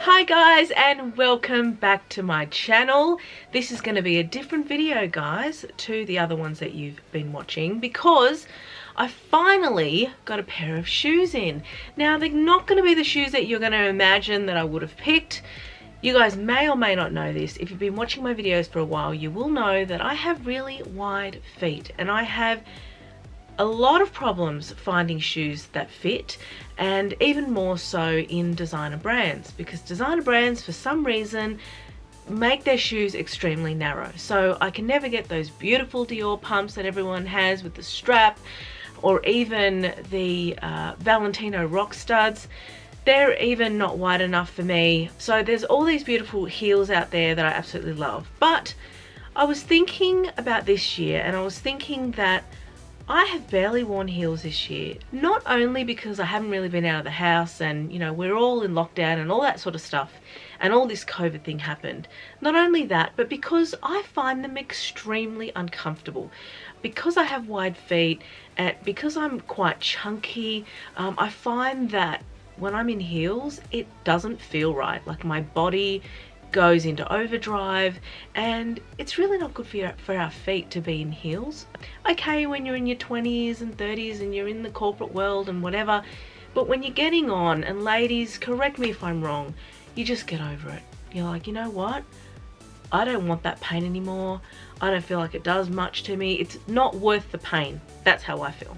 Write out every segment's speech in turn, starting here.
Hi guys, and welcome back to my channel. This is going to be a different video, guys, to the other ones that you've been watching, because I finally got a pair of shoes in. Now, they're not going to be the shoes that you're going to imagine that I would have picked. You guys may or may not know this. If you've been watching my videos for a while, you will know that I have really wide feet, and I have a lot of problems finding shoes that fit, and even more so in designer brands, because designer brands for some reason make their shoes extremely narrow. So I can never get those beautiful Dior pumps that everyone has with the strap, or even the Valentino rock studs. They're even not wide enough for me. So there's all these beautiful heels out there that I absolutely love. But I was thinking about this year, and I was thinking that I have barely worn heels this year, not only because I haven't really been out of the house and, you know, we're all in lockdown and all that sort of stuff, and all this COVID thing happened. Not only that, but because I find them extremely uncomfortable. Because I have wide feet, and because I'm quite chunky, I find that when I'm in heels, it doesn't feel right. Like, my body goes into overdrive, and it's really not good for our feet to be in heels. Okay, when you're in your 20s and 30s and you're in the corporate world and whatever, but when you're getting on, and ladies, correct me if I'm wrong, you just get over it. You're like, you know what? I don't want that pain anymore. I don't feel like it does much to me. It's not worth the pain. That's how I feel.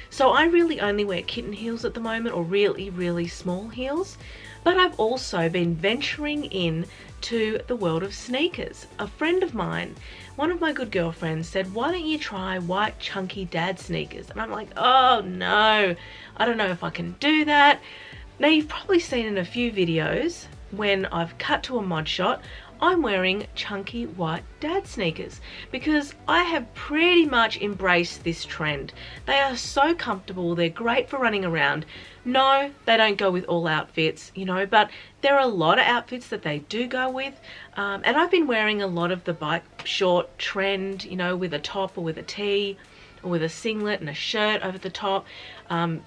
So I really only wear kitten heels at the moment, or really, really small heels. But I've also been venturing in to the world of sneakers. A friend of mine, one of my good girlfriends, said, why don't you try white chunky dad sneakers? And I'm like, oh no, I don't know if I can do that. Now, you've probably seen in a few videos when I've cut to a mod shot, I'm wearing chunky white dad sneakers because I have pretty much embraced this trend. They are so comfortable, they're great for running around. No, they don't go with all outfits, you know, but there are a lot of outfits that they do go with. And I've been wearing a lot of the bike short trend, you know, with a top or with a tee, or with a singlet and a shirt over the top,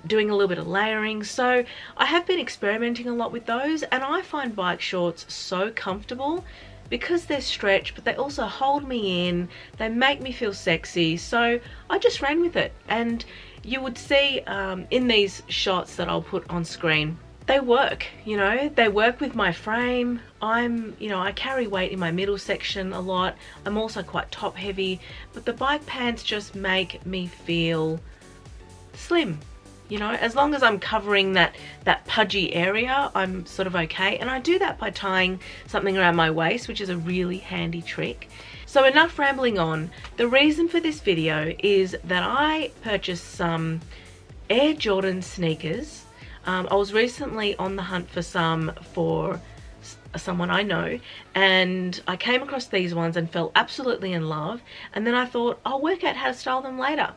doing a little bit of layering. So I have been experimenting a lot with those, and I find bike shorts so comfortable because they're stretched, but they also hold me in, they make me feel sexy. So I just ran with it, and you would see in these shots that I'll put on screen, they work, you know, they work with my frame. I carry weight in my middle section a lot. I'm also quite top heavy, but the bike pants just make me feel slim. You know, as long as I'm covering that pudgy area, I'm sort of okay. And I do that by tying something around my waist, which is a really handy trick. So enough rambling on. The reason for this video is that I purchased some Air Jordan sneakers. I was recently on the hunt for some for someone I know, and I came across these ones and fell absolutely in love, and then I thought I'll work out how to style them later.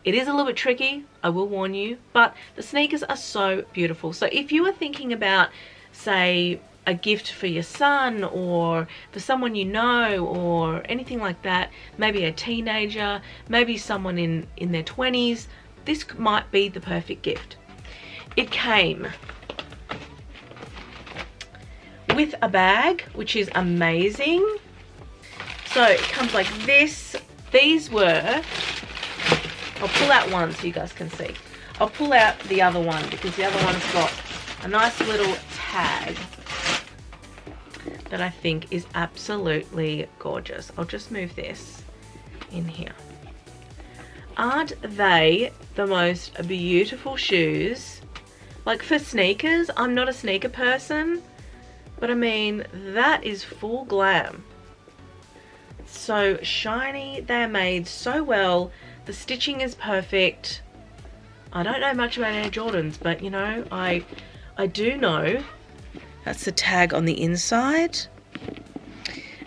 It is a little bit tricky, I will warn you, but the sneakers are so beautiful. So if you are thinking about, say, a gift for your son or for someone you know or anything like that, maybe a teenager, maybe someone in their 20s, this might be the perfect gift. It came with a bag, which is amazing. So it comes like this. These were, I'll pull out one so you guys can see. I'll pull out the other one because the other one's got a nice little tag that I think is absolutely gorgeous. I'll just move this in here. Aren't they the most beautiful shoes? Like, for sneakers, I'm not a sneaker person, but I mean, that is full glam. So shiny, they're made so well, the stitching is perfect. I don't know much about Air Jordans, but you know, I do know that's the tag on the inside.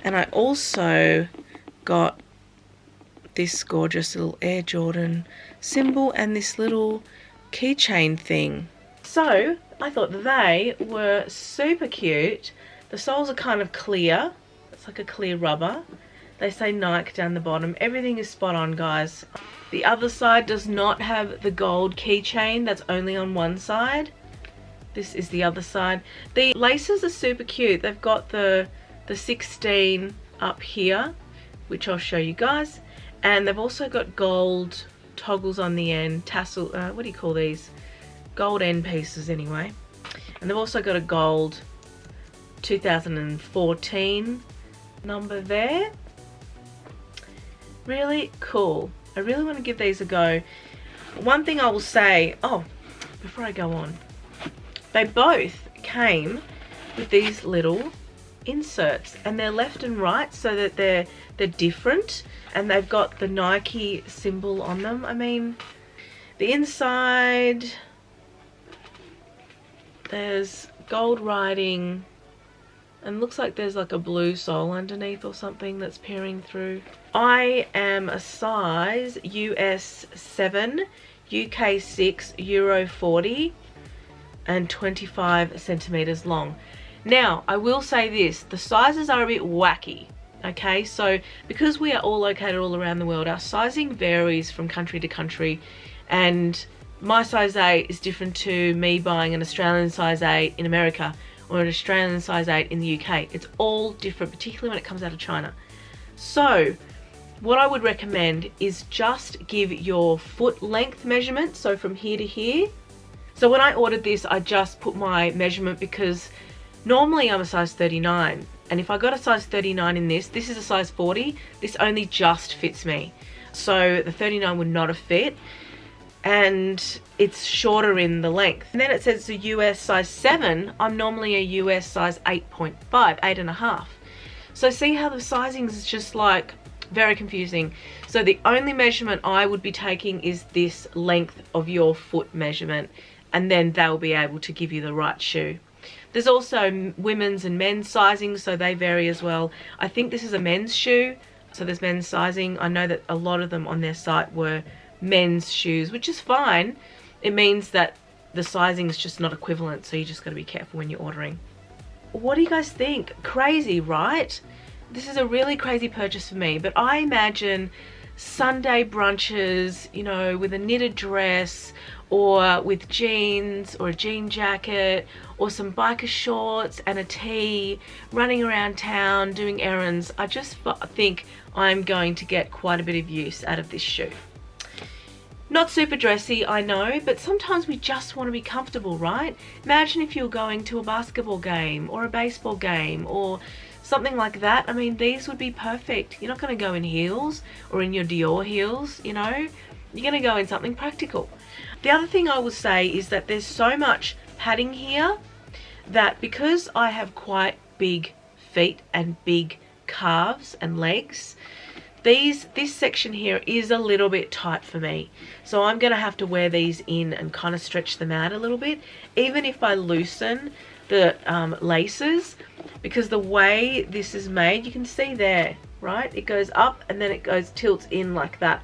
And I also got this gorgeous little Air Jordan symbol and this little keychain thing. So I thought they were super cute. The soles are kind of clear. It's like a clear rubber. They say Nike down the bottom. Everything is spot on, guys. The other side does not have the gold keychain. That's only on one side. This is the other side. The laces are super cute. They've got the 16 up here, which I'll show you guys. And they've also got gold toggles on the end, tassel, what do you call these? Gold end pieces anyway. And they've also got a gold 2014 number there. Really cool. I really want to give these a go. One thing I will say, oh, before I go on, they both came with these little inserts, and they're left and right so that they're different, and they've got the Nike symbol on them. I mean, the inside, there's gold writing, and looks like there's like a blue sole underneath or something that's peering through. I am a size US 7, UK 6, Euro 40, and 25 centimeters long. Now, I will say this, the sizes are a bit wacky, okay? So, because we are all located all around the world, our sizing varies from country to country, and my size 8 is different to me buying an Australian size 8 in America, or an Australian size 8 in the UK. It's all different, particularly when it comes out of China. So, what I would recommend is just give your foot length measurement, so from here to here. So when I ordered this, I just put my measurement because normally I'm a size 39, and if I got a size 39 in this is a size 40, this only just fits me. So the 39 would not have fit, and it's shorter in the length. And then it says a US size 7, I'm normally a US size 8.5, 8.5. So see how the sizing is just like very confusing. So the only measurement I would be taking is this length of your foot measurement, and then they'll be able to give you the right shoe. There's also women's and men's sizing, so they vary as well. I think this is a men's shoe, so there's men's sizing. I know that a lot of them on their site were men's shoes, which is fine. It means that the sizing is just not equivalent, so you just got to be careful when you're ordering. What do you guys think? Crazy, right? This is a really crazy purchase for me, but I imagine Sunday brunches, you know, with a knitted dress, or with jeans or a jean jacket, or some biker shorts and a tee, running around town doing errands. I just think I'm going to get quite a bit of use out of this shoe. Not super dressy, I know, but sometimes we just want to be comfortable, right? Imagine if you're going to a basketball game or a baseball game or something like that. I mean, these would be perfect. You're not going to go in heels or in your Dior heels, you know. You're going to go in something practical. The other thing I will say is that there's so much padding here that because I have quite big feet and big calves and legs, this section here is a little bit tight for me. So I'm going to have to wear these in and kind of stretch them out a little bit, even if I loosen the laces, because the way this is made, you can see there, right? It goes up and then it tilts in like that.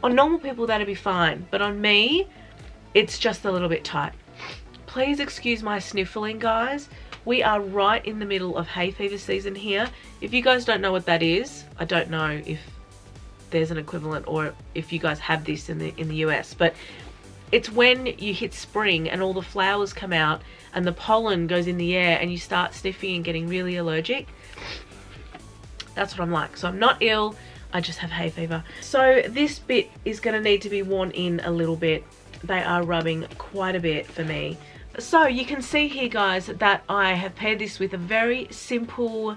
On normal people, that'd be fine, but on me, it's just a little bit tight. Please excuse my sniffling, guys. We are right in the middle of hay fever season here. If you guys don't know what that is, I don't know if there's an equivalent or if you guys have this in the US, but it's when you hit spring and all the flowers come out and the pollen goes in the air and you start sniffing and getting really allergic. That's what I'm like. So I'm not ill, I just have hay fever. So this bit is going to need to be worn in a little bit. They are rubbing quite a bit for me. So you can see here, guys, that I have paired this with a very simple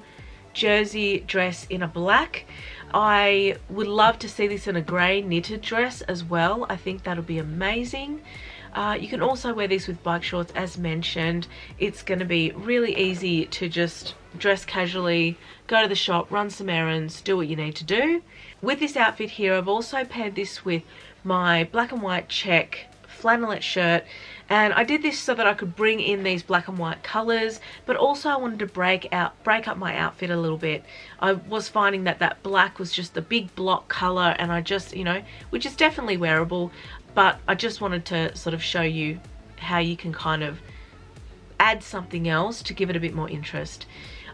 jersey dress in a black. I would love to see this in a grey knitted dress as well. I think that'll be amazing. You can also wear these with bike shorts, as mentioned. It's going to be really easy to just dress casually, go to the shop, run some errands, do what you need to do. With this outfit here, I've also paired this with my black and white check flannelette shirt, and I did this so that I could bring in these black and white colors, but also I wanted to break up my outfit a little bit. I was finding that that black was just a big block color, and I just, you know, which is definitely wearable, but I just wanted to sort of show you how you can kind of add something else to give it a bit more interest.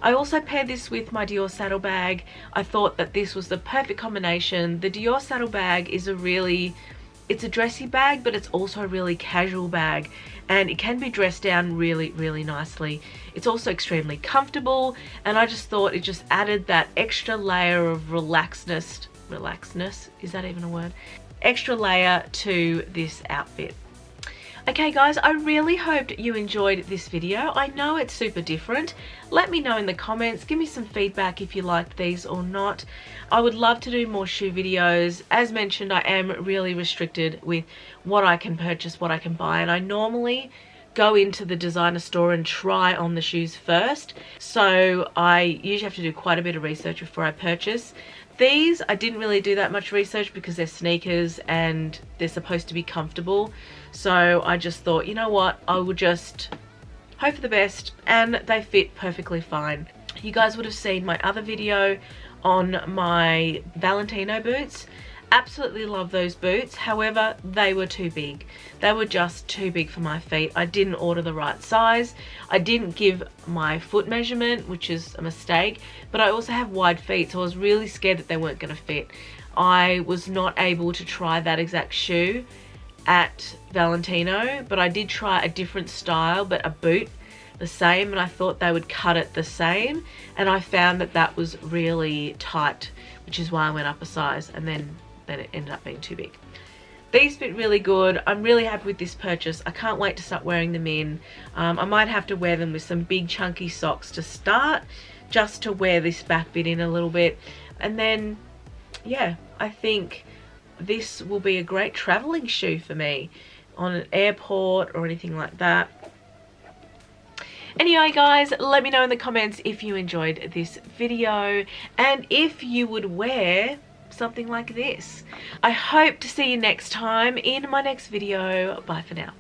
I also paired this with my Dior saddlebag. I thought that this was the perfect combination. The Dior saddlebag is it's a dressy bag, but it's also a really casual bag, and it can be dressed down really, really nicely. It's also extremely comfortable, and I just thought it just added that extra layer of relaxedness, is that even a word? Extra layer to this outfit. Okay guys, I really hoped you enjoyed this video. I know it's super different. Let me know in the comments. Give me some feedback if you liked these or not. I would love to do more shoe videos. As mentioned, I am really restricted with what I can purchase, what I can buy, and I normally go into the designer store and try on the shoes first. So I usually have to do quite a bit of research before I purchase. These, I didn't really do that much research because they're sneakers and they're supposed to be comfortable. So I just thought, you know what, I will just hope for the best, and they fit perfectly fine. You guys would have seen my other video on my Valentino boots. Absolutely love those boots. However, they were too big. They were just too big for my feet. I didn't order the right size. I didn't give my foot measurement, which is a mistake, but I also have wide feet, so I was really scared that they weren't going to fit. I was not able to try that exact shoe at Valentino, but I did try a different style, but a boot the same, and I thought they would cut it the same, and I found that that was really tight, which is why I went up a size, and then it ended up being too big. These fit really good. I'm really happy with this purchase. I can't wait to start wearing them in. I might have to wear them with some big chunky socks to start, just to wear this back bit in a little bit, and then yeah, I think this will be a great traveling shoe for me on an airport or anything like that. Anyway guys, let me know in the comments if you enjoyed this video and if you would wear something like this. I hope to see you next time in my next video. Bye for now.